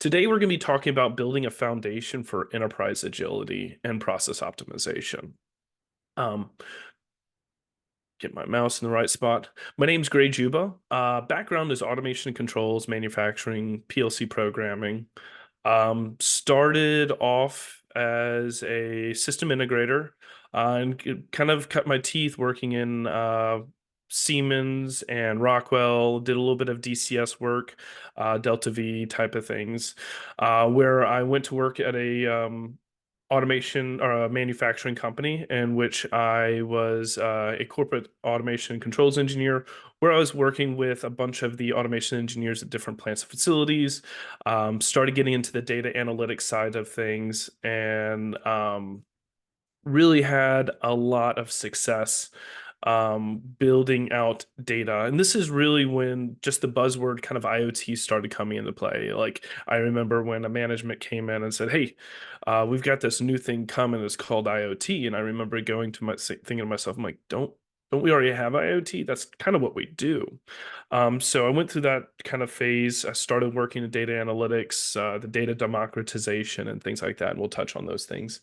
Today, we're going to be talking about building a foundation for enterprise agility and process optimization. Um, get my mouse in the right spot. My name's Gray Juba. Background is automation and controls, manufacturing, PLC programming. Started off as a system integrator and kind of cut my teeth working in Siemens and Rockwell. Did a little bit of DCS work, Delta V type of things, where I went to work at a automation or a manufacturing company in which I was a corporate automation and controls engineer, where I was working with a bunch of the automation engineers at different plants and facilities. Started getting into the data analytics side of things and really had a lot of success building out data. And this is really when just the buzzword kind of IoT started coming into play. Like I remember when a management came in and said, "Hey, we've got this new thing coming. It's called IoT." And I remember going to thinking to myself, I'm like, don't we already have IoT? That's kind of what we do. So I went through that kind of phase. I started working in data analytics, the data democratization, and things like that. And we'll touch on those things.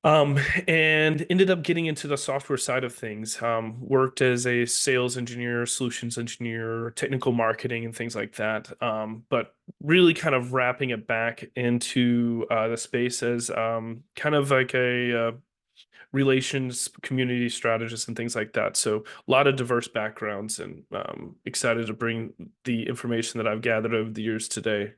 And ended up getting into the software side of things. Worked as a sales engineer, solutions engineer, technical marketing, and things like that. But really kind of wrapping it back into the space as kind of like a relations community strategist and things like that. So a lot of diverse backgrounds and excited to bring the information that I've gathered over the years today.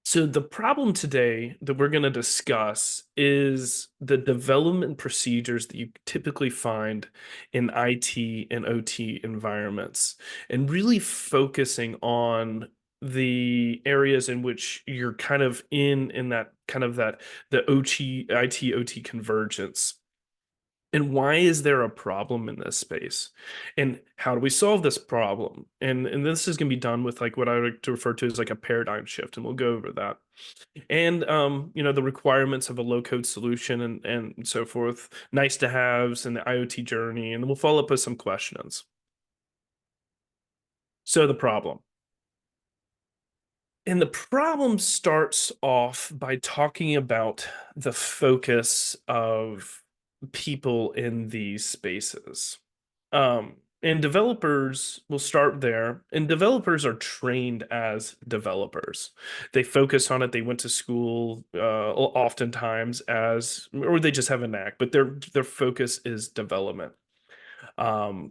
So the problem today that we're going to discuss is the development procedures that you typically find in IT and OT environments, and really focusing on the areas in which you're kind of in that kind of that the OT IT OT convergence. And why is there a problem in this space? And how do we solve this problem? And this is going to be done with like what I like to refer to as like a paradigm shift, and we'll go over that. And the requirements of a low code solution and so forth, nice to haves and the IoT journey, and we'll follow up with some questions. So the problem. And the problem starts off by talking about the focus of people in these spaces. And developers will start there, and developers are trained as developers. They focus on it. They went to school, oftentimes as, or they just have a knack, but their focus is development,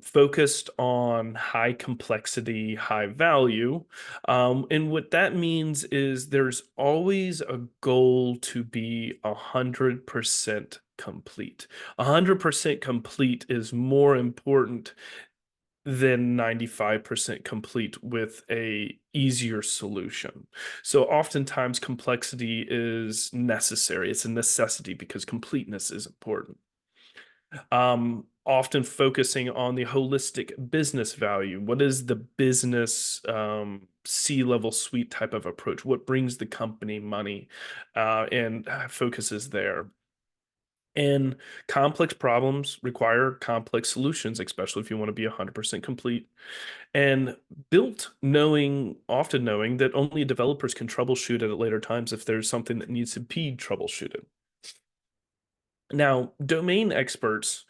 focused on high complexity, high value. And what that means is there's always a goal to be 100% complete. 100% complete is more important than 95% complete with a easier solution. So oftentimes complexity is necessary. It's a necessity because completeness is important. Often focusing on the holistic business value. What is the business C-level suite type of approach? What brings the company money? And focuses there. And complex problems require complex solutions, especially if you want to be 100% complete. And built often knowing that only developers can troubleshoot it at later times if there's something that needs to be troubleshooted. Now, domain experts,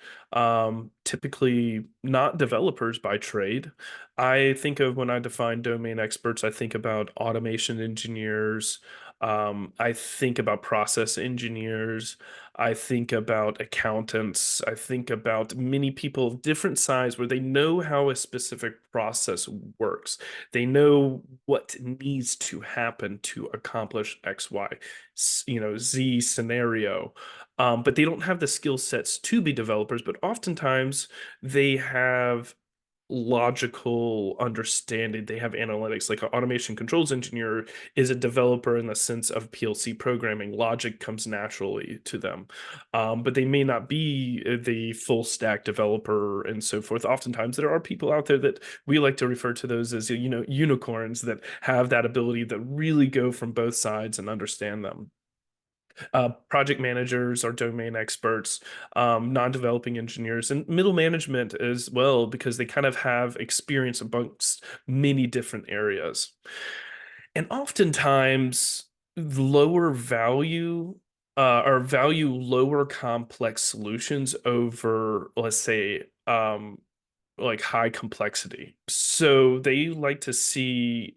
typically not developers by trade. I think of when I define domain experts, I think about automation engineers. I think about process engineers. I think about accountants. I think about many people of different size where they know how a specific process works. They know what needs to happen to accomplish X, Y, Z scenario, but they don't have the skill sets to be developers, but oftentimes they have logical understanding. They have analytics, like an automation controls engineer is a developer in the sense of PLC programming. Logic comes naturally to them, but they may not be the full stack developer and so forth. Oftentimes there are people out there that we like to refer to those as, unicorns that have that ability that really go from both sides and understand them. Project managers are domain experts, non-developing engineers, and middle management as well, because they kind of have experience amongst many different areas. And oftentimes, lower value or value lower complex solutions over, let's say, like high complexity. So they like to see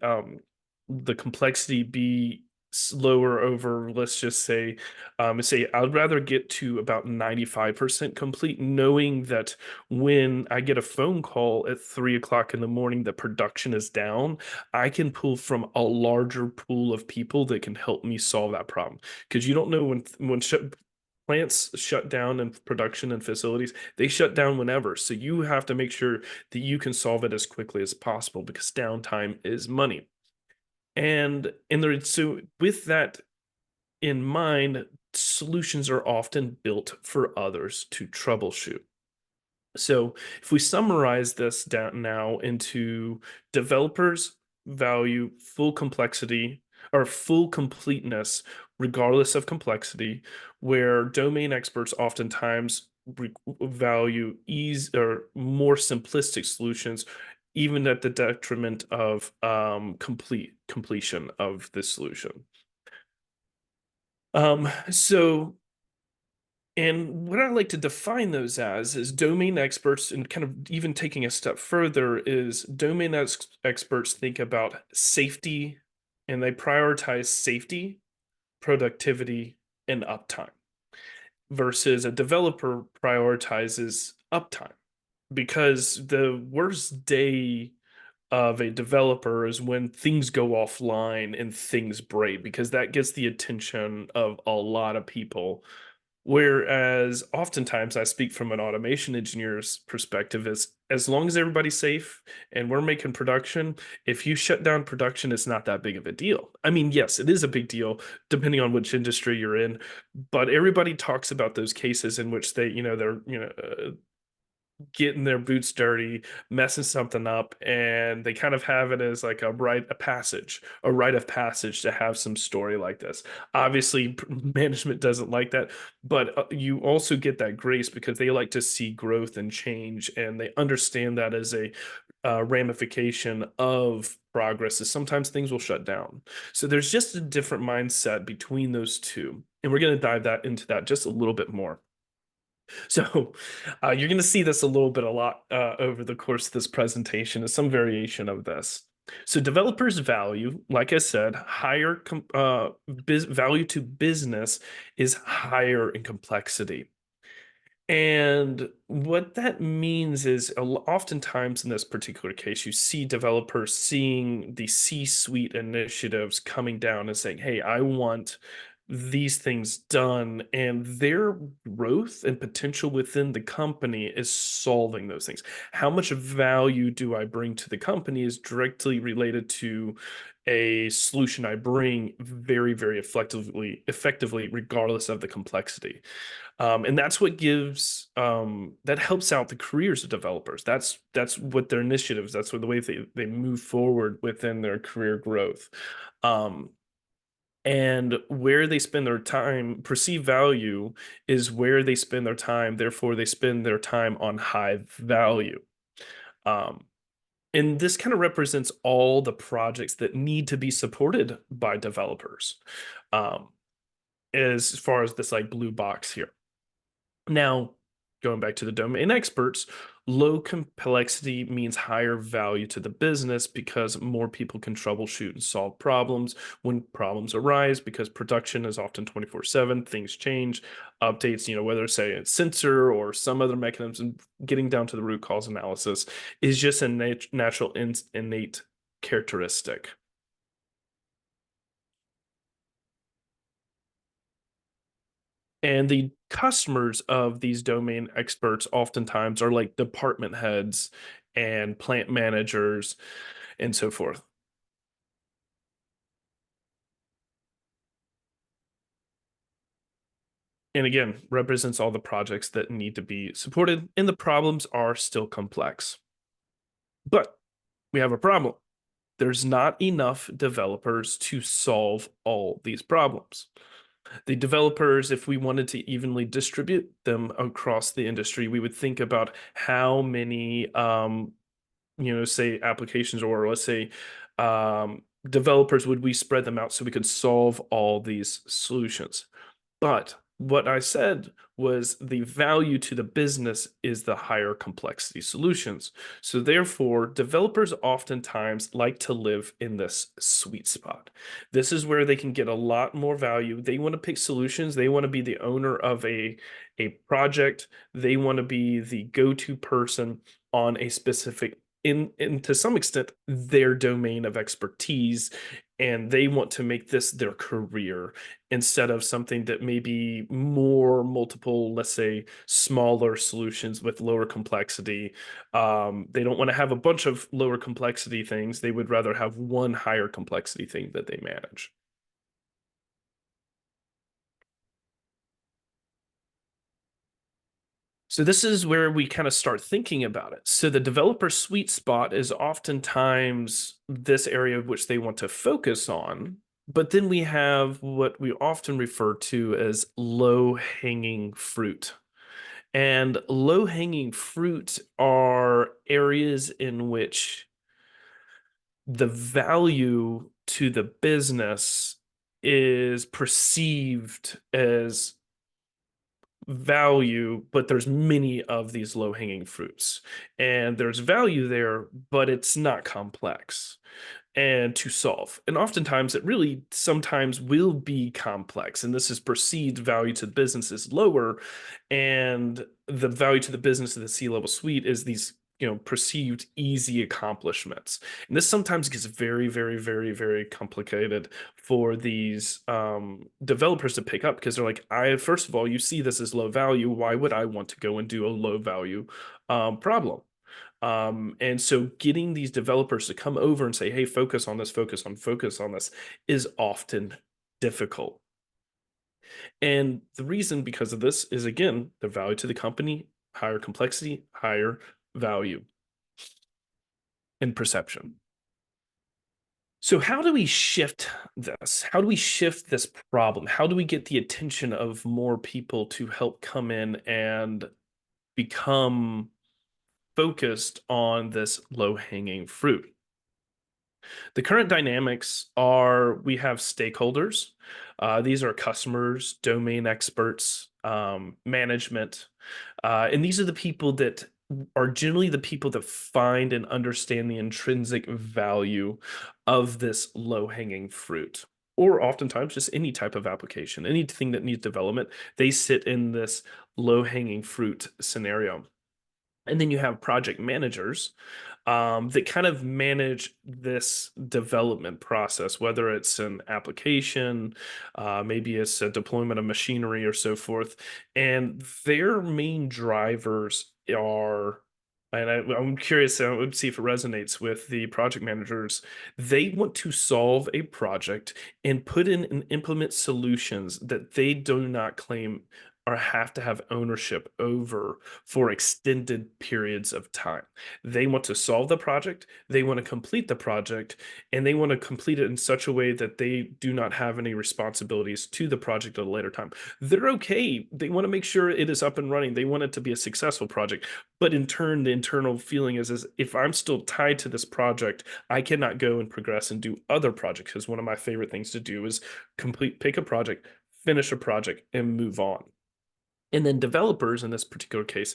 the complexity be slower over, let's just say I'd rather get to about 95% complete, knowing that when I get a phone call at 3 o'clock in the morning, the production is down, I can pull from a larger pool of people that can help me solve that problem. Because you don't know when plants shut down in production and facilities, they shut down whenever. So you have to make sure that you can solve it as quickly as possible because downtime is money. So with that in mind, solutions are often built for others to troubleshoot. So if we summarize this down now into developers value full complexity or full completeness, regardless of complexity, where domain experts oftentimes value ease or more simplistic solutions, even at the detriment of completion of the solution. So and what I like to define those as is domain experts, and kind of even taking a step further, is experts think about safety and they prioritize safety, productivity, and uptime, versus a developer prioritizes uptime. Because the worst day of a developer is when things go offline and things break, because that gets the attention of a lot of people. Whereas oftentimes I speak from an automation engineer's perspective is as long as everybody's safe and we're making production, if you shut down production, it's not that big of a deal. I mean, yes, it is a big deal depending on which industry you're in, but everybody talks about those cases in which they're getting their boots dirty, messing something up, and they kind of have it as like a rite of passage to have some story like this. Obviously, management doesn't like that, but you also get that grace because they like to see growth and change, and they understand that as a ramification of progress is sometimes things will shut down. So there's just a different mindset between those two. And we're going to dive that into that just a little bit more. So you're going to see this a lot over the course of this presentation, is some variation of this. So developers value, like I said, value to business is higher in complexity. And what that means is oftentimes in this particular case, you see developers seeing the C-suite initiatives coming down and saying, hey, I want these things done. And their growth and potential within the company is solving those things. How much value do I bring to the company is directly related to a solution I bring very, very effectively, regardless of the complexity. And that's what that helps out the careers of developers. That's what their initiatives, that's what the way they move forward within their career growth. Um, and where they spend their time, perceived value is where they spend their time. Therefore, they spend their time on high value. Um, and this kind of represents all the projects that need to be supported by developers, um, as far as this like blue box here. Now, going back to the domain experts, low complexity means higher value to the business because more people can troubleshoot and solve problems when problems arise, because production is often 24/7, things change, updates, whether say a sensor or some other mechanism, getting down to the root cause analysis is just a natural innate characteristic. And the customers of these domain experts oftentimes are like department heads and plant managers and so forth. And again, represents all the projects that need to be supported, and the problems are still complex. But we have a problem. There's not enough developers to solve all these problems. The developers, if we wanted to evenly distribute them across the industry, we would think about how many say applications, or let's say developers, would we spread them out so we could solve all these solutions? But what I said was the value to the business is the higher complexity solutions. So therefore, developers oftentimes like to live in this sweet spot. This is where they can get a lot more value. They want to pick solutions. They want to be the owner of a project. They want to be the go-to person on a specific in to some extent their domain of expertise, and they want to make this their career instead of something that may be more multiple, let's say, smaller solutions with lower complexity. They don't want to have a bunch of lower complexity things. They would rather have one higher complexity thing that they manage. So this is where we kind of start thinking about it. So the developer sweet spot is oftentimes this area of which they want to focus on. But then we have what we often refer to as low hanging fruit. And low hanging fruit are areas in which the value to the business is perceived as value, but there's many of these low hanging fruits. And there's value there, but it's not complex and to solve. And oftentimes it really sometimes will be complex. And this is perceived value to the business is lower. And the value to the business of the C-level suite is these, perceived easy accomplishments. And this sometimes gets very, very, very, very complicated for these developers to pick up because they're like, I first of all, you see this as low value. Why would I want to go and do a low value problem? And so getting these developers to come over and say, hey, focus on this is often difficult. And the reason because of this is again, the value to the company, higher complexity, higher value in perception. So how do we shift this? How do we shift this problem? How do we get the attention of more people to help come in and become focused on this low-hanging fruit? The current dynamics are we have stakeholders. These are customers, domain experts, management. And these are the people that are generally the people that find and understand the intrinsic value of this low-hanging fruit. Or oftentimes just any type of application, anything that needs development, they sit in this low-hanging fruit scenario. And then you have project managers that kind of manage this development process, whether it's an application, maybe it's a deployment of machinery or so forth. And their main drivers are, and I'm curious, I would see if it resonates with the project managers. They want to solve a project and put in and implement solutions that they do not claim or have to have ownership over for extended periods of time. They want to solve the project, they want to complete the project, and they want to complete it in such a way that they do not have any responsibilities to the project at a later time. They're okay. They want to make sure it is up and running. They want it to be a successful project. But in turn, the internal feeling is if I'm still tied to this project, I cannot go and progress and do other projects. Because one of my favorite things to do is pick a project, finish a project, and move on. And then developers in this particular case,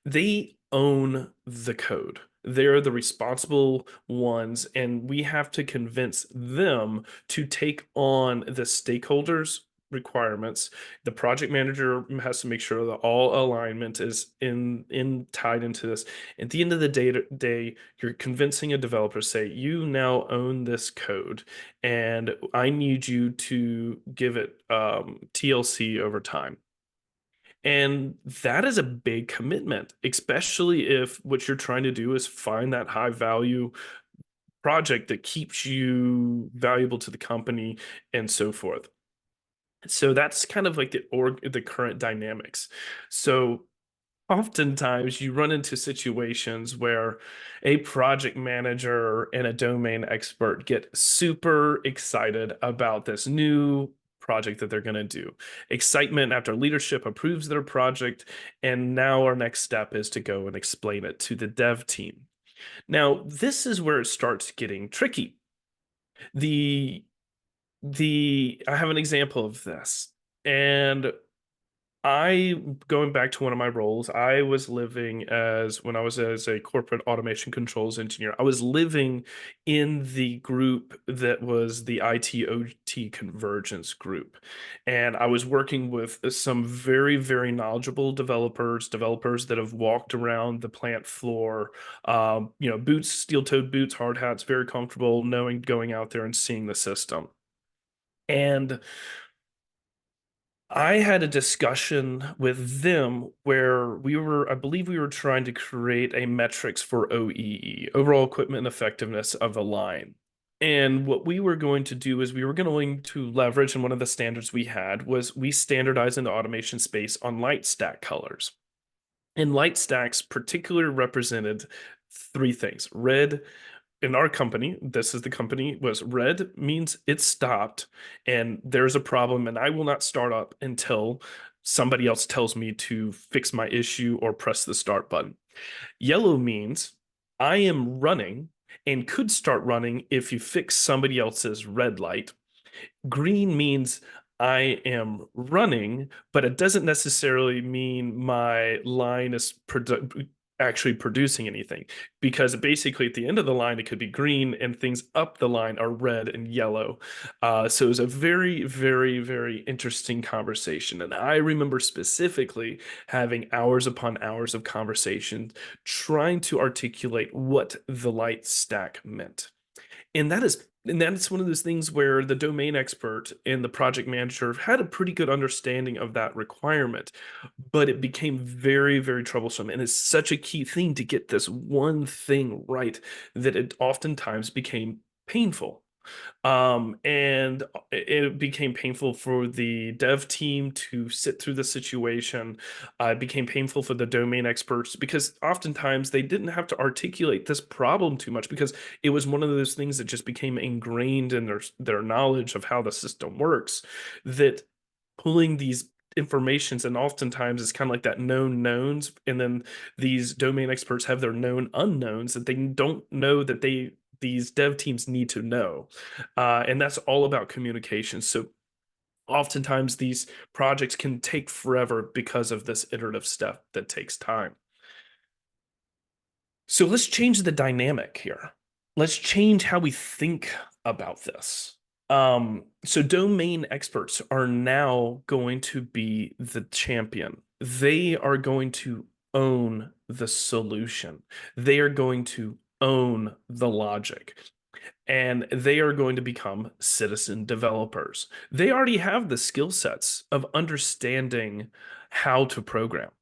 they own the code. They're the responsible ones, and we have to convince them to take on the stakeholders' requirements. The project manager has to make sure that all alignment is in tied into this. At the end of the day, you're convincing a developer, say, you now own this code, and I need you to give it TLC over time. And that is a big commitment, especially if what you're trying to do is find that high value project that keeps you valuable to the company and so forth. So that's kind of like the current dynamics. So oftentimes you run into situations where a project manager and a domain expert get super excited about this new project that they're going to do. Excitement after leadership approves their project, and now our next step is to go and explain it to the dev team. Now, this is where it starts getting tricky The I have an example of this. And I, going back to one of my roles, I was living as when I was as a corporate automation controls engineer, I was living in the group that was the IT OT convergence group. And I was working with some very, very knowledgeable developers that have walked around the plant floor, boots, steel-toed boots, hard hats, very comfortable knowing going out there and seeing the system. And I had a discussion with them where I believe we were trying to create a metrics for OEE, overall equipment effectiveness of a line. And what we were going to do is we were going to leverage, and one of the standards we had was we standardized in the automation space on light stack colors. And light stacks particularly represented three things: red, in our company, this is the company, was red means it stopped and there's a problem and I will not start up until somebody else tells me to fix my issue or press the start button. Yellow means I am running and could start running if you fix somebody else's red light. Green means I am running, but it doesn't necessarily mean my line is actually producing anything, because basically at the end of the line it could be green and things up the line are red and yellow. So it was a very, very, very interesting conversation. And I remember specifically having hours upon hours of conversation trying to articulate what the light stack meant. And that's one of those things where the domain expert and the project manager had a pretty good understanding of that requirement, but it became very, very troublesome. And it's such a key thing to get this one thing right that it oftentimes became painful. And it became painful for the dev team to sit through the situation. It became painful for the domain experts because oftentimes they didn't have to articulate this problem too much because it was one of those things that just became ingrained in their knowledge of how the system works, that pulling these informations, and oftentimes it's kind of like that known knowns, and then these domain experts have their known unknowns that they don't know that these dev teams need to know. And that's all about communication. So oftentimes these projects can take forever because of this iterative step that takes time. So let's change the dynamic here. Let's change how we think about this. So domain experts are now going to be the champion. They are going to own the solution. They are going to own the logic, and they are going to become citizen developers. They already have the skill sets of understanding how to program.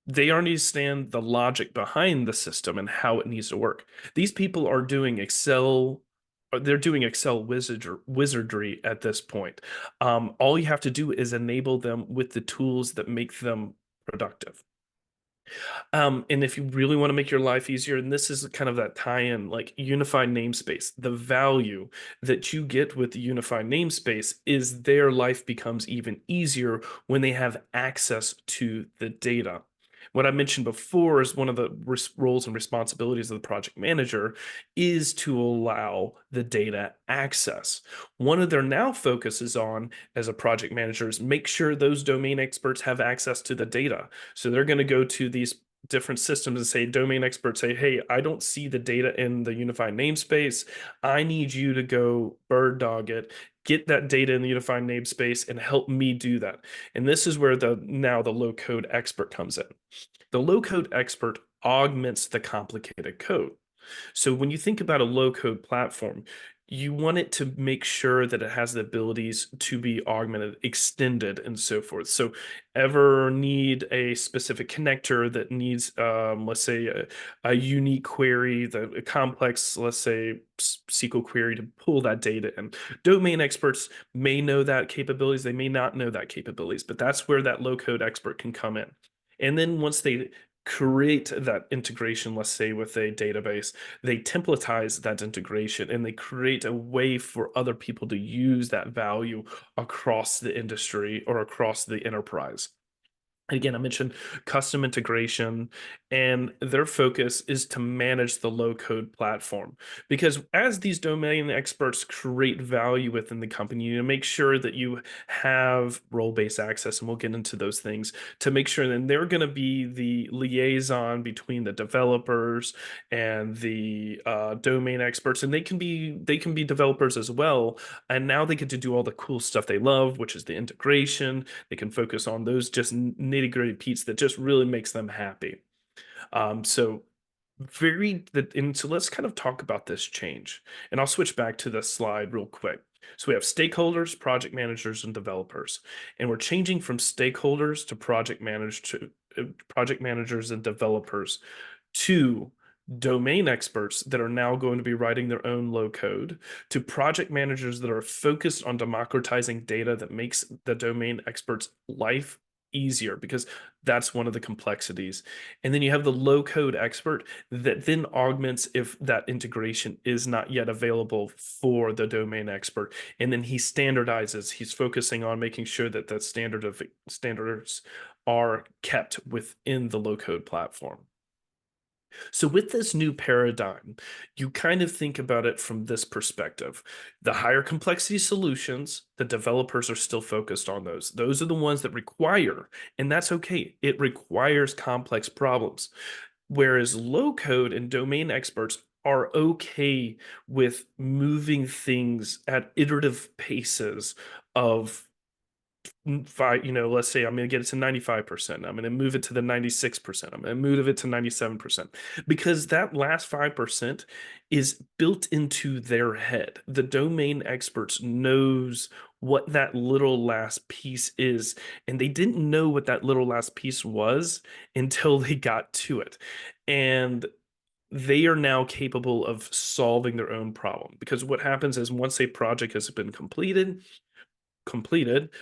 They understand the logic behind the system and how it needs to work. These people are doing Excel. They're doing Excel wizardry at this point. All you have to do is enable them with the tools that make them productive. And if you really want to make your life easier, and this is kind of that tie-in, like unified namespace, the value that you get with the unified namespace is their life becomes even easier when they have access to the data. What I mentioned before is one of the roles and responsibilities of the project manager is to allow the data access. One of their now focuses on as a project manager is make sure those domain experts have access to the data. So they're going to go to these different systems and say, domain experts say, hey, I don't see the data in the unified namespace. I need you to go bird dog it, get that data in the unified namespace and help me do that. And this is where the low code expert comes in. The low code expert augments the complicated code. So when you think about a low code platform, you want it to make sure that it has the abilities to be augmented, extended, and so forth. So ever need a specific connector that needs, let's say, a unique query, a complex, let's say, SQL query to pull that data in. Domain experts may know that capabilities, they may not know that capabilities, but that's where that low code expert can come in. And then once they create that integration, let's say with a database, they templatize that integration and they create a way for other people to use that value across the industry or across the enterprise. Again, I mentioned custom integration, and their focus is to manage the low code platform. Because as these domain experts create value within the company, you make sure that you have role based access, and we'll get into those things to make sure that they're going to be the liaison between the developers and the domain experts, and they can be developers as well. And now they get to do all the cool stuff they love, which is the integration. They can focus on those just nitty gritty beats that just really makes them happy. So and so let's kind of talk about this change. And I'll switch back to this slide real quick. So we have stakeholders, project managers, and developers, and we're changing from stakeholders to project managers and developers to domain experts that are now going to be writing their own low code, to project managers that are focused on democratizing data that makes the domain experts life easier, because that's one of the complexities. And then you have the low code expert that then augments if that integration is not yet available for the domain expert. And then he standardizes, he's focusing on making sure that the standards are kept within the low code platform. So, with this new paradigm, you kind of think about it from this perspective. The higher complexity solutions, the developers are still focused on those. Those are the ones that require, and that's okay, it requires complex problems. Whereas low code and domain experts are okay with moving things at iterative paces of five, let's say I'm going to get it to 95%. I'm going to move it to the 96%. I'm going to move it to 97%, because that last 5% is built into their head. The domain experts knows what that little last piece is, and they didn't know what that little last piece was until they got to it. And they are now capable of solving their own problem, because what happens is once a project has been completed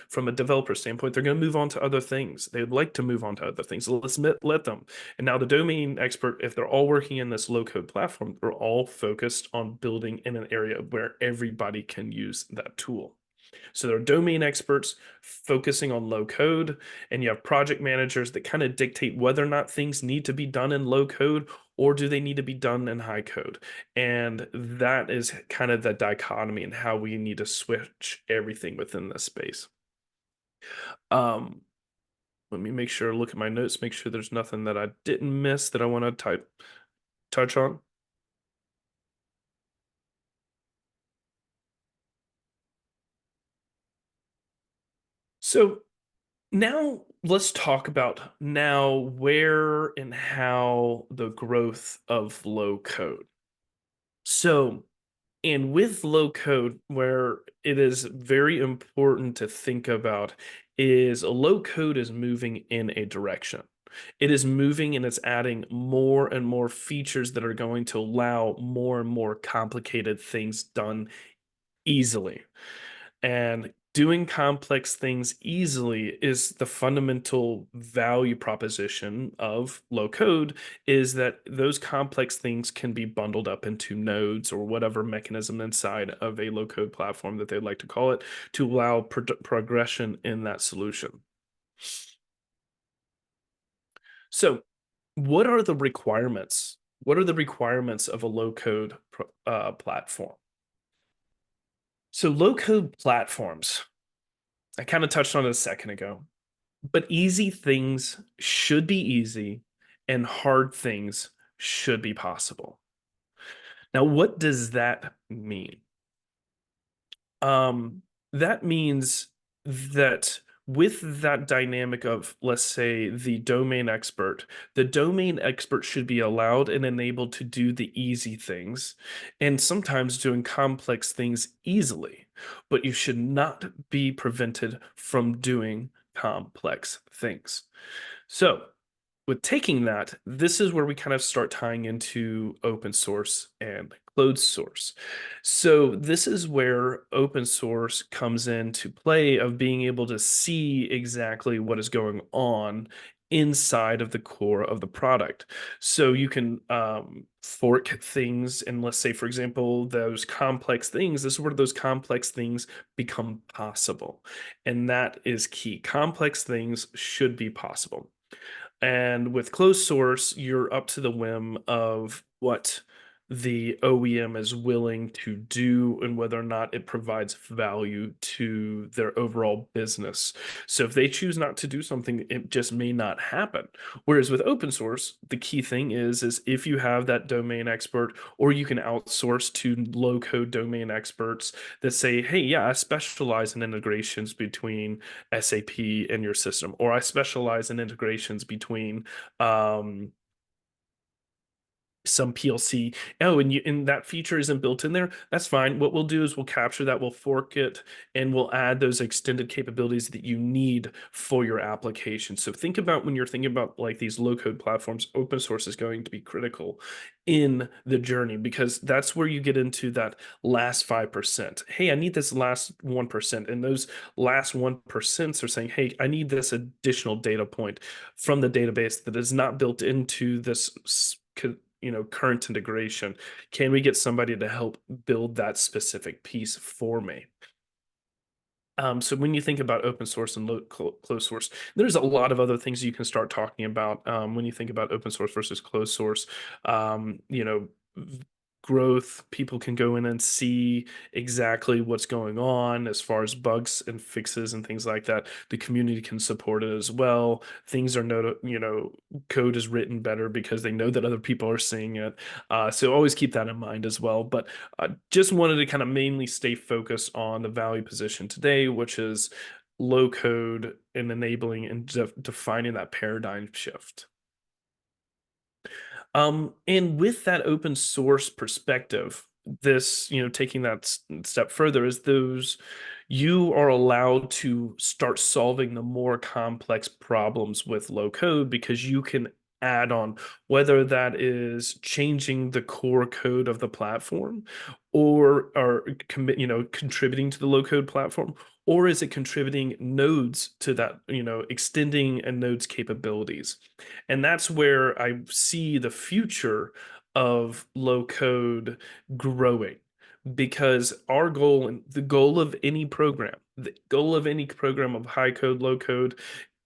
from a developer standpoint, they're going to move on to other things. They would like to move on to other things. So let them. And now the domain expert, if they're all working in this low code platform, they're all focused on building in an area where everybody can use that tool. So there are domain experts focusing on low code, and you have project managers that kind of dictate whether or not things need to be done in low code or do they need to be done in high code. And that is kind of the dichotomy and how we need to switch everything within this space. Um, Let me make sure, look at my notes, make sure there's nothing that I didn't miss that I want to touch on. So now let's talk about now where and how the growth of low code. So, and with low code, where it is very important to think about is low code is moving in a direction. It is moving and it's adding more and more features that are going to allow more and more complicated things done easily. And doing complex things easily is the fundamental value proposition of low code, is that those complex things can be bundled up into nodes or whatever mechanism inside of a low code platform that they'd like to call it, to allow progression in that solution. So, what are the requirements? What are the requirements of a low code platform? So, low code platforms, I kind of touched on it a second ago. But easy things should be easy and hard things should be possible. Now, what does that mean? That means that with that dynamic of, let's say, the domain expert should be allowed and enabled to do the easy things and sometimes doing complex things easily, but you should not be prevented from doing complex things. So, with taking that, this is where we kind of start tying into open source and closed source. So this is where open source comes into play, of being able to see exactly what is going on inside of the core of the product. So you can fork things, and let's say, for example, those complex things, this is where those complex things become possible. And that is key. Complex things should be possible. And with closed source, you're up to the whim of what the OEM is willing to do and whether or not it provides value to their overall business. So if they choose not to do something, it just may not happen. Whereas with open source, the key thing is if you have that domain expert, or you can outsource to low code domain experts that say, hey, yeah, I specialize in integrations between SAP and your system, or I specialize in integrations between um, some PLC. Oh, and that feature isn't built in there. That's fine. What we'll do is we'll capture that, we'll fork it, and we'll add those extended capabilities that you need for your application. So think about when you're thinking about like these low code platforms, open source is going to be critical in the journey because that's where you get into that last 5%. Hey, I need this last 1%. And those last 1% are saying, hey, I need this additional data point from the database that is not built into this current integration. Can we get somebody to help build that specific piece for me? So when you think about open source and closed source, there's a lot of other things you can start talking about when you think about open source versus closed source. Um, you know, growth, people can go in and see exactly what's going on as far as bugs and fixes and things like that. The community can support it as well. Things are code is written better because they know that other people are seeing it. So always keep that in mind as well. But just wanted to kind of mainly stay focused on the value position today, which is low code and enabling and defining that paradigm shift. And with that open source perspective, this, taking that step further is those you are allowed to start solving the more complex problems with low code because you can add on whether that is changing the core code of the platform or contributing to the low code platform, or is it contributing nodes to that, extending a node's capabilities. And that's where I see the future of low code growing because our goal and the goal of any program of high code, low code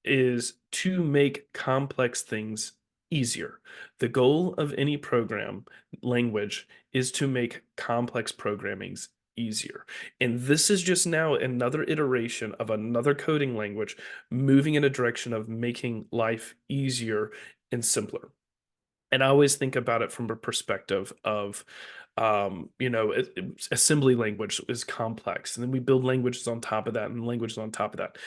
is to make complex things easier. The goal of any program language is to make complex programmings easier. And this is just now another iteration of another coding language moving in a direction of making life easier and simpler. And I always think about it from a perspective of, assembly language is complex, and then we build languages on top of that, and languages on top of that.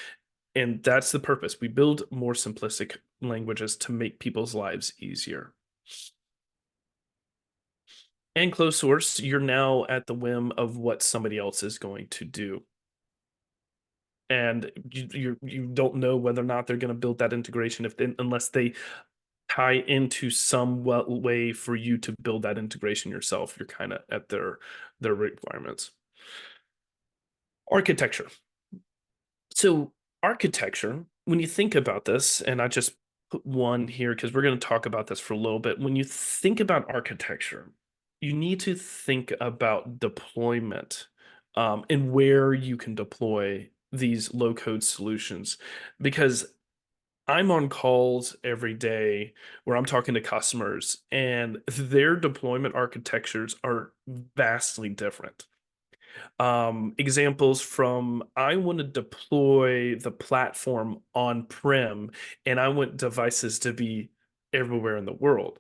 And that's the purpose. We build more simplistic languages to make people's lives easier. And closed source, you're now at the whim of what somebody else is going to do. And you don't know whether or not they're going to build that integration unless they tie into some way for you to build that integration yourself. You're kind of at their requirements. Architecture. So architecture, when you think about this, and I just put one here because we're going to talk about this for a little bit. When you think about architecture, you need to think about deployment and where you can deploy these low code solutions because I'm on calls every day where I'm talking to customers and their deployment architectures are vastly different. Examples from I want to deploy the platform on-prem and I want devices to be everywhere in the world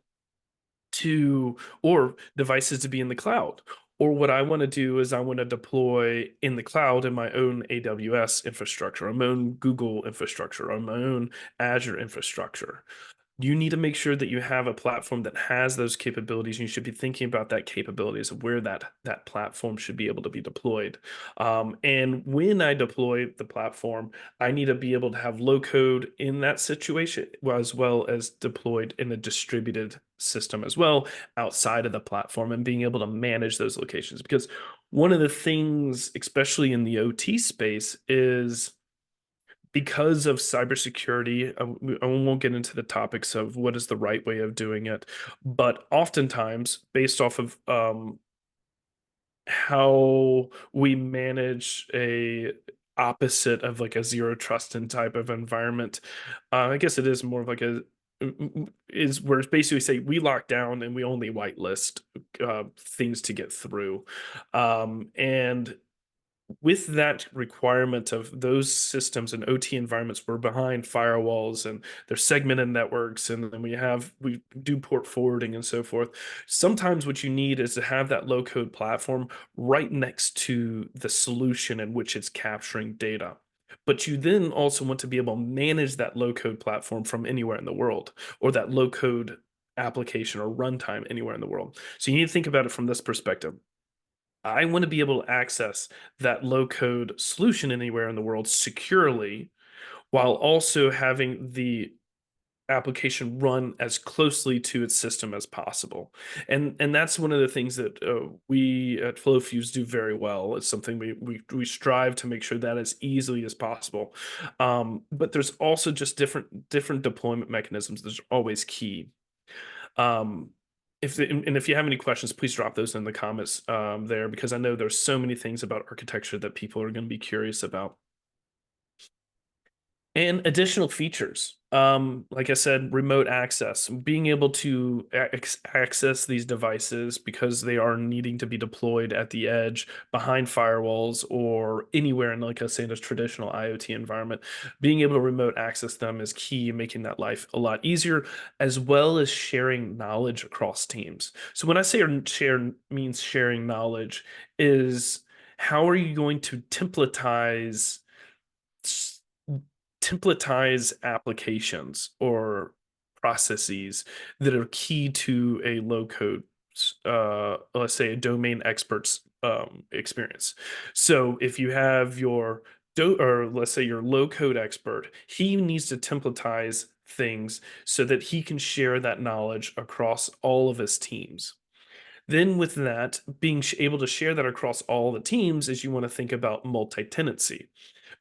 or devices to be in the cloud. Or what I want to do is I want to deploy in the cloud in my own AWS infrastructure, or my own Google infrastructure, or my own Azure infrastructure. You need to make sure that you have a platform that has those capabilities. And you should be thinking about that capabilities of where that platform should be able to be deployed. And when I deploy the platform, I need to be able to have low code in that situation, as well as deployed in a distributed system as well outside of the platform and being able to manage those locations. Because one of the things, especially in the OT space, is because of cybersecurity, I won't get into the topics of what is the right way of doing it, but oftentimes, based off of how we manage a opposite of like a zero trust in type of environment, I guess it is more of like a is where it's basically say we lock down and we only whitelist things to get through, and with that requirement of those systems and OT environments, we're behind firewalls and there's segmented networks, and then we do port forwarding and so forth. Sometimes what you need is to have that low code platform right next to the solution in which it's capturing data. But you then also want to be able to manage that low code platform from anywhere in the world, or that low code application or runtime anywhere in the world. So you need to think about it from this perspective. I want to be able to access that low code solution anywhere in the world securely while also having the application run as closely to its system as possible. And that's one of the things that we at FlowFuse do very well. It's something we strive to make sure that as easily as possible. But there's also just different deployment mechanisms. There's always key. Um, if you have any questions, please drop those in the comments there, because I know there's so many things about architecture that people are going to be curious about. And additional features, like I said, remote access, being able to access these devices because they are needing to be deployed at the edge, behind firewalls, or anywhere in, like I say, in a traditional IoT environment. Being able to remote access them is key in making that life a lot easier, as well as sharing knowledge across teams. So when I say share means sharing knowledge, is how are you going to s- templatize applications or processes that are key to a low code, let's say a domain expert's experience. So if you have your or let's say your low code expert, he needs to templatize things so that he can share that knowledge across all of his teams. Then, with that, being able to share that across all the teams, is you want to think about multi-tenancy.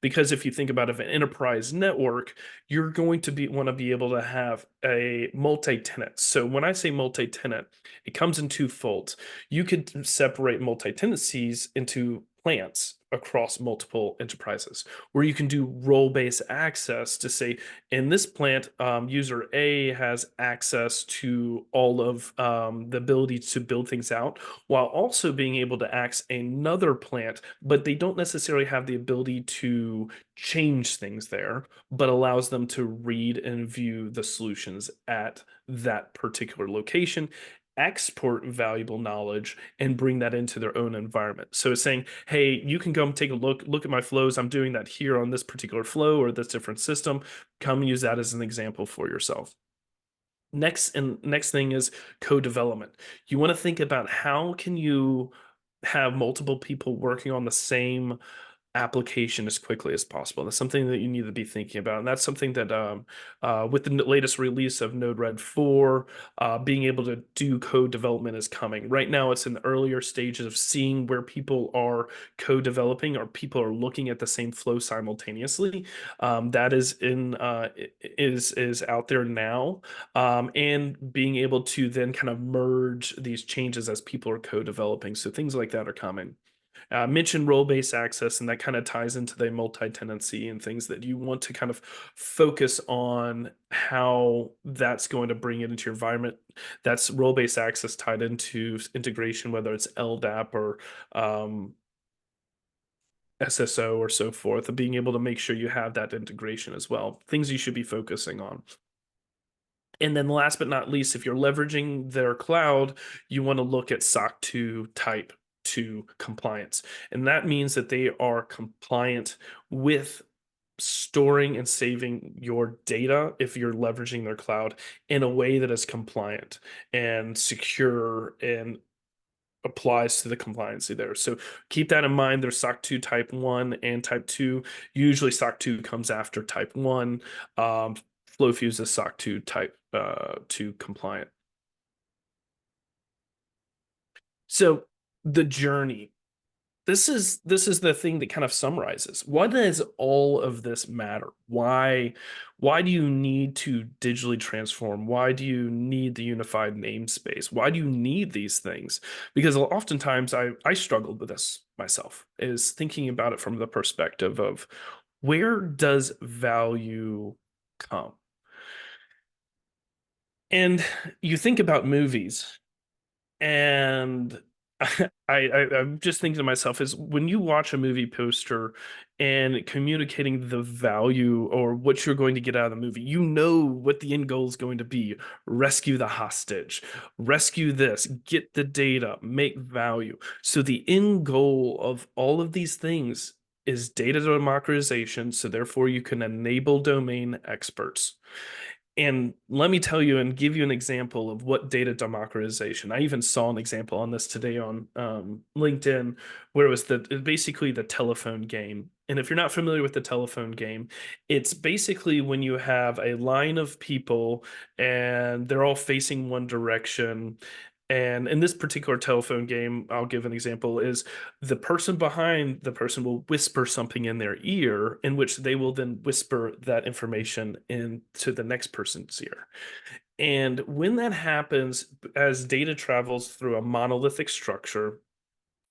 Because if you think about an enterprise network, you're going to want to be able to have a multi-tenant. So when I say multi-tenant, it comes in two folds. You could separate multi-tenancies into plants across multiple enterprises, where you can do role-based access to say, in this plant, user A has access to all of the ability to build things out, while also being able to access another plant, but they don't necessarily have the ability to change things there, but allows them to read and view the solutions at that particular location, export valuable knowledge, and bring that into their own environment. So it's saying, hey, you can come take a look at my flows. I'm doing that here on this particular flow or this different system. Come use that as an example for yourself. Next thing is code development. You want to think about how can you have multiple people working on the same application as quickly as possible. That's something that you need to be thinking about. And that's something that with the latest release of Node-RED 4, being able to do code development is coming. Right now, it's in the earlier stages of seeing where people are code developing or people are looking at the same flow simultaneously. That is out there now. And being able to then kind of merge these changes as people are code developing. So things like that are coming. Mentioned role-based access, and that kind of ties into the multi-tenancy and things that you want to kind of focus on how that's going to bring it into your environment. That's role-based access tied into integration, whether it's LDAP or SSO or so forth, and being able to make sure you have that integration as well. Things you should be focusing on. And then last but not least, if you're leveraging their cloud, you want to look at SOC 2 type 2 compliance. And that means that they are compliant with storing and saving your data if you're leveraging their cloud in a way that is compliant and secure and applies to the compliancy there. So keep that in mind. There's SOC 2 type 1 and type 2. Usually SOC 2 comes after type 1. FlowFuse is SOC 2 type 2 compliant. So the journey. This is the thing that kind of summarizes. Why does all of this matter? Why do you need to digitally transform? Why do you need the unified namespace? Why do you need these things? Because oftentimes I struggled with this myself, is thinking about it from the perspective of where does value come? And you think about movies, and I'm just thinking to myself is when you watch a movie poster and communicating the value or what you're going to get out of the movie, you know what the end goal is going to be. Rescue the hostage, rescue this, get the data, make value. So the end goal of all of these things is data democratization. So therefore you can enable domain experts. And let me tell you and give you an example of what data democratization. I even saw an example on this today on LinkedIn, where it was basically the telephone game. And if you're not familiar with the telephone game, it's basically when you have a line of people and they're all facing one direction. And in this particular telephone game, I'll give an example, is the person behind the person will whisper something in their ear, in which they will then whisper that information into the next person's ear. And when that happens, as data travels through a monolithic structure,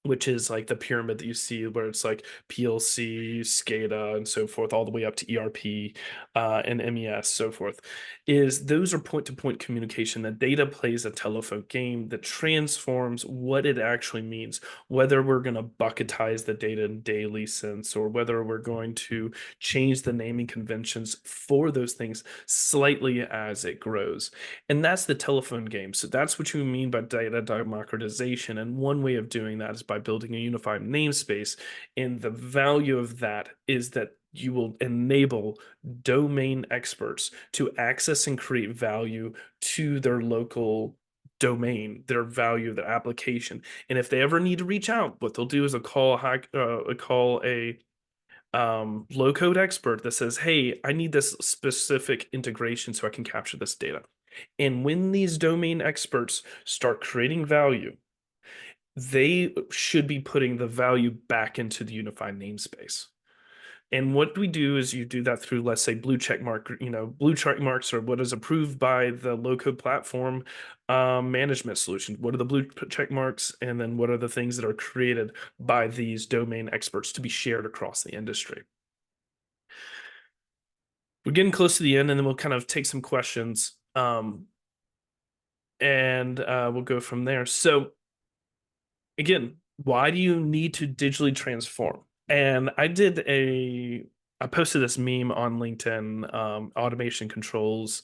which is like the pyramid that you see where it's like PLC, SCADA, and so forth, all the way up to ERP and MES, so forth, is those are point-to-point communication. The data plays a telephone game that transforms what it actually means, whether we're going to bucketize the data in daily sense or whether we're going to change the naming conventions for those things slightly as it grows. And that's the telephone game. So that's what you mean by data democratization. And one way of doing that is by building a unified namespace. And the value of that is that you will enable domain experts to access and create value to their local domain, their value, their application. And if they ever need to reach out, what they'll do is call a low code expert that says, "Hey, I need this specific integration so I can capture this data." And when these domain experts start creating value, they should be putting the value back into the unified namespace. And what we do is you do that through, let's say, blue check mark, blue check marks are what is approved by the low code platform management solution. What are the blue check marks? And then what are the things that are created by these domain experts to be shared across the industry? We're getting close to the end, and then we'll kind of take some questions and we'll go from there. So, again, why do you need to digitally transform? And I posted this meme on LinkedIn, automation controls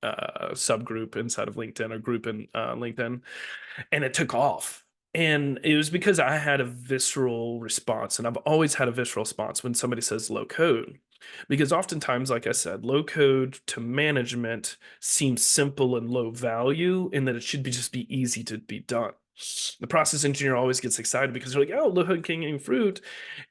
subgroup inside of LinkedIn or group in LinkedIn, and it took off. And it was because I had a visceral response, and I've always had a visceral response when somebody says low code. Because oftentimes, like I said, low code to management seems simple and low value, and that it should just be easy to be done. The process engineer always gets excited because they're like, oh, low hanging fruit.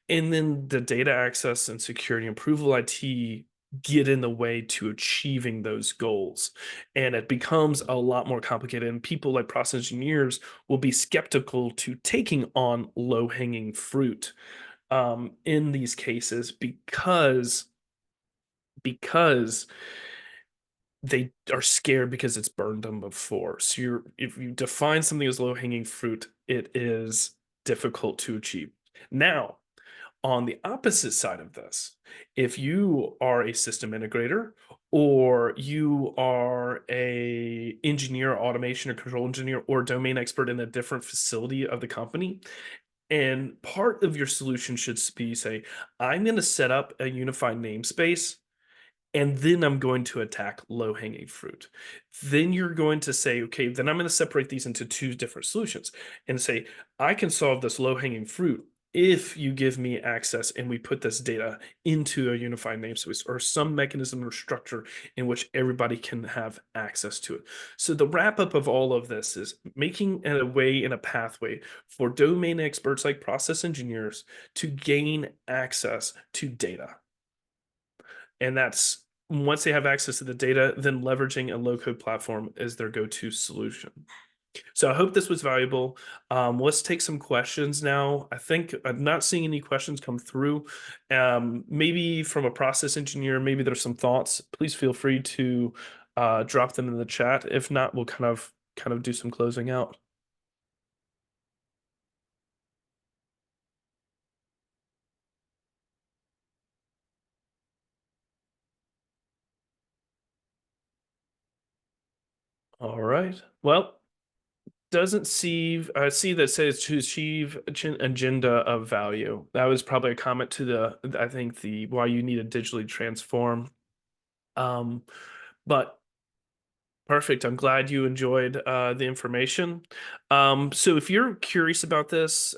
And then the data access and security approval IT get in the way to achieving those goals. And it becomes a lot more complicated. And people like process engineers will be skeptical to taking on low hanging fruit in these cases because they are scared because it's burned them before. So if you define something as low hanging fruit, it is difficult to achieve. Now, on the opposite side of this, if you are a system integrator or you are a engineer, automation or control engineer or domain expert in a different facility of the company, and part of your solution should be say, I'm going to set up a unified namespace and then I'm going to attack low hanging fruit. Then you're going to say, okay, then I'm going to separate these into two different solutions and say, I can solve this low hanging fruit if you give me access and we put this data into a unified namespace or some mechanism or structure in which everybody can have access to it. So the wrap up of all of this is making a way and a pathway for domain experts like process engineers to gain access to data. And that's once they have access to the data, then leveraging a low code platform is their go to solution. So I hope this was valuable. Let's take some questions now. I think I'm not seeing any questions come through. Maybe from a process engineer, maybe there's some thoughts. Please feel free to drop them in the chat. If not, we'll kind of do some closing out. All right. Well, doesn't see I see that says to achieve agenda of value. That was probably a comment to the I think the why you need to digitally transform. Um, but Perfect. I'm glad you enjoyed the information. So, if you're curious about this,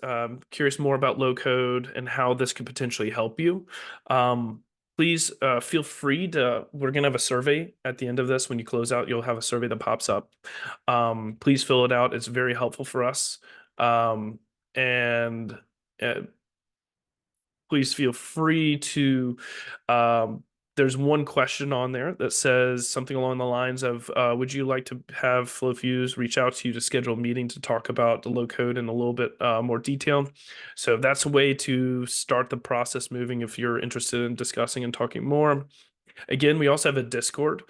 curious more about low code and how this could potentially help you, please feel free to. We're going to have a survey at the end of this. When you close out, you'll have a survey that pops up. Please fill it out. It's very helpful for us. And uh, Please feel free to there's one question on there that says something along the lines of would you like to have FlowFuse reach out to you to schedule a meeting to talk about the low code in a little bit more detail? So that's a way to start the process moving if you're interested in discussing and talking more. Again, we also have a Discord.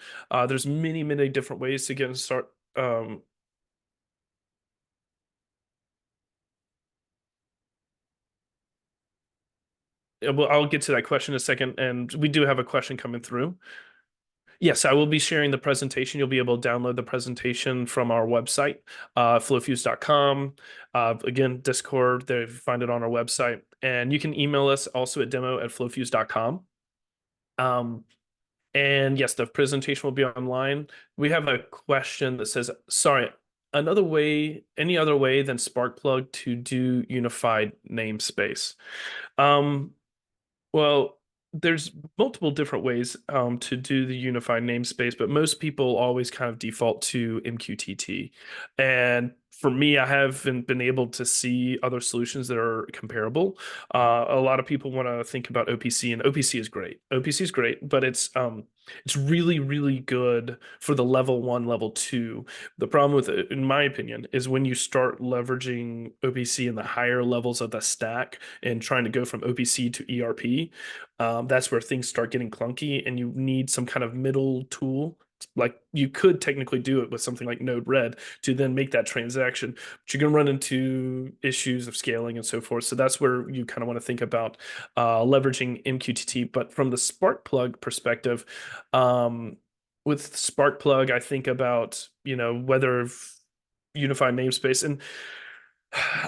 There's many different ways to get and start. Well, I'll get to that question in a second, and we do have a question coming through. Yes, I will be sharing the presentation. You'll be able to download the presentation from our website, flowfuse.com. Again, Discord, they find it on our website. And you can email us also at demo@flowfuse.com. Um, and yes, the presentation will be online. We have a question that says, sorry, any other way than Sparkplug to do unified namespace? Um, well, there's multiple different ways to do the unified namespace, but most people always kind of default to MQTT. And for me, I haven't been able to see other solutions that are comparable. A lot of people want to think about OPC, and OPC is great. OPC is great, but it's really good for the level one, level two. The problem with it, in my opinion, is when you start leveraging OPC in the higher levels of the stack and trying to go from OPC to ERP, that's where things start getting clunky and you need some kind of middle tool. Like you could technically do it with something like Node-RED to then make that transaction, but you're going to run into issues of scaling and so forth. So that's where you kind of want to think about leveraging MQTT. But from the Sparkplug perspective, um, with Sparkplug, I think about, whether unified namespace and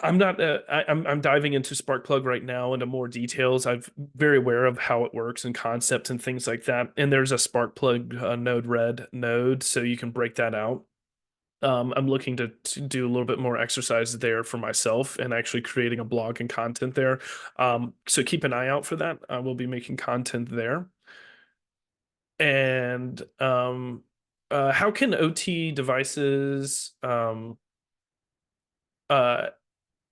I'm not. I'm diving into Sparkplug right now into more details. I'm very aware of how it works and concepts and things like that. And there's a Sparkplug Node-RED node, so you can break that out. I'm looking to do a little bit more exercise there for myself and actually creating a blog and content there. So keep an eye out for that. I will be making content there. And how can OT devices uh,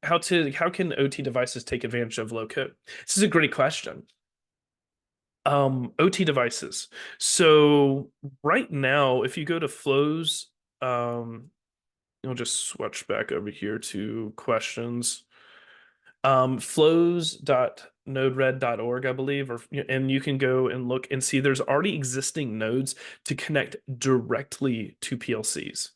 how can OT devices take advantage of low code? This is a great question. OT devices. So right now, if you go to Flows, I'll just switch back over here to questions. Flows.nodered.org, I believe, and you can go and look and see there's already existing nodes to connect directly to PLCs.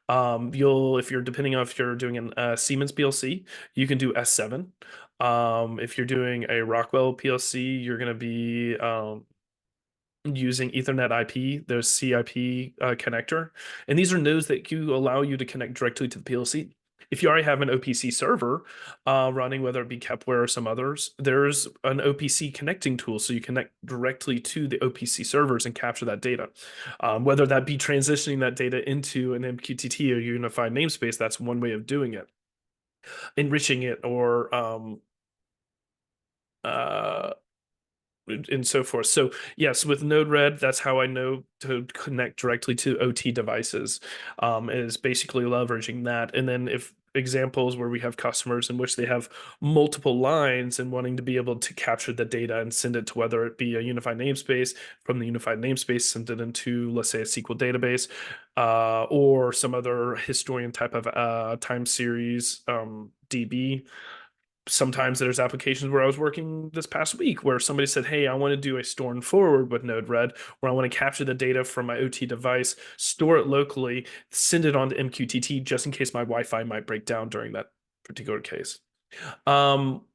If you're depending on if you're doing an Siemens PLC, you can do S7. If you're doing a Rockwell PLC, you're going to be using Ethernet IP, there's CIP connector, and these are nodes that allow you to connect directly to the PLC. If you already have an OPC server running, whether it be Kepware or some others, there's an OPC connecting tool, so you connect directly to the OPC servers and capture that data. Whether that be transitioning that data into an MQTT or unified namespace, that's one way of doing it. Enriching it or uh, and so forth. So yes, with Node-RED, that's how I know to connect directly to OT devices, is basically leveraging that. And then if examples where we have customers in which they have multiple lines and wanting to be able to capture the data and send it to whether it be a unified namespace, from the unified namespace, send it into, let's say, a SQL database, or some other historian type of time series DB. Sometimes there's applications where I was working this past week where somebody said, "Hey, I want to do a store and forward with Node-RED, where I want to capture the data from my OT device, store it locally, send it on to MQTT just in case my Wi-Fi might break down during that particular case." Um,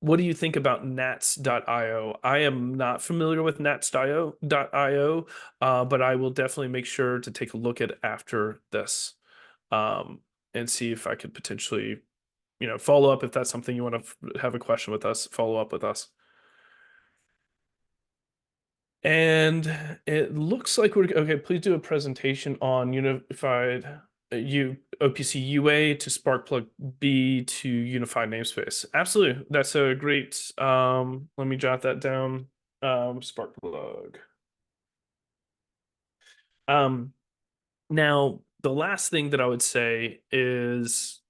what do you think about Nats.io? I am not familiar with Nats.io, but I will definitely make sure to take a look at it after this, um, and see if I could potentially, follow up if that's something you want to have a question with us, follow up with us. And it looks like we're okay. Please do a presentation on unified OPC UA to Sparkplug B to unified namespace. Absolutely. That's a great let me jot that down. Sparkplug. Um Now the last thing that I would say is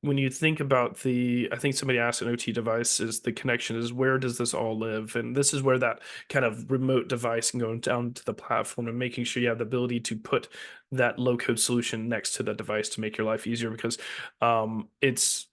when you think about I think somebody asked an OT device is the connection is where does this all live? And this is where that kind of remote device can go down to the platform and making sure you have the ability to put that low code solution next to the device to make your life easier because it's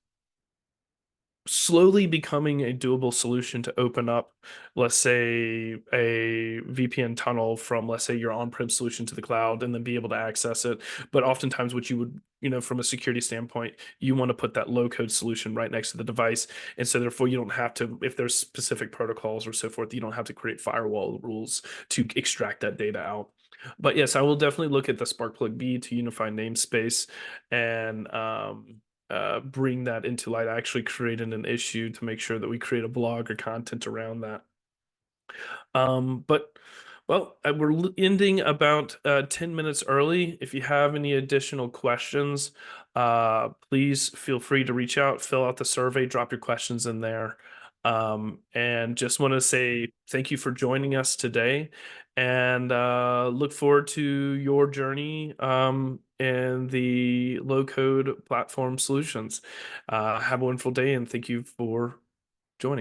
slowly becoming a doable solution to open up, let's say, a VPN tunnel from, let's say, your on-prem solution to the cloud and then be able to access it. But oftentimes, what you would, from a security standpoint, you want to put that low-code solution right next to the device. And so, therefore, you don't have to, if there's specific protocols or so forth, you don't have to create firewall rules to extract that data out. But yes, I will definitely look at the Sparkplug B to unify namespace and bring that into light. I actually created an issue to make sure that we create a blog or content around that. But well, we're ending about 10 minutes early. If you have any additional questions, please feel free to reach out, fill out the survey, drop your questions in there. And just want to say thank you for joining us today and look forward to your journey in the low code platform solutions. Have a wonderful day and thank you for joining.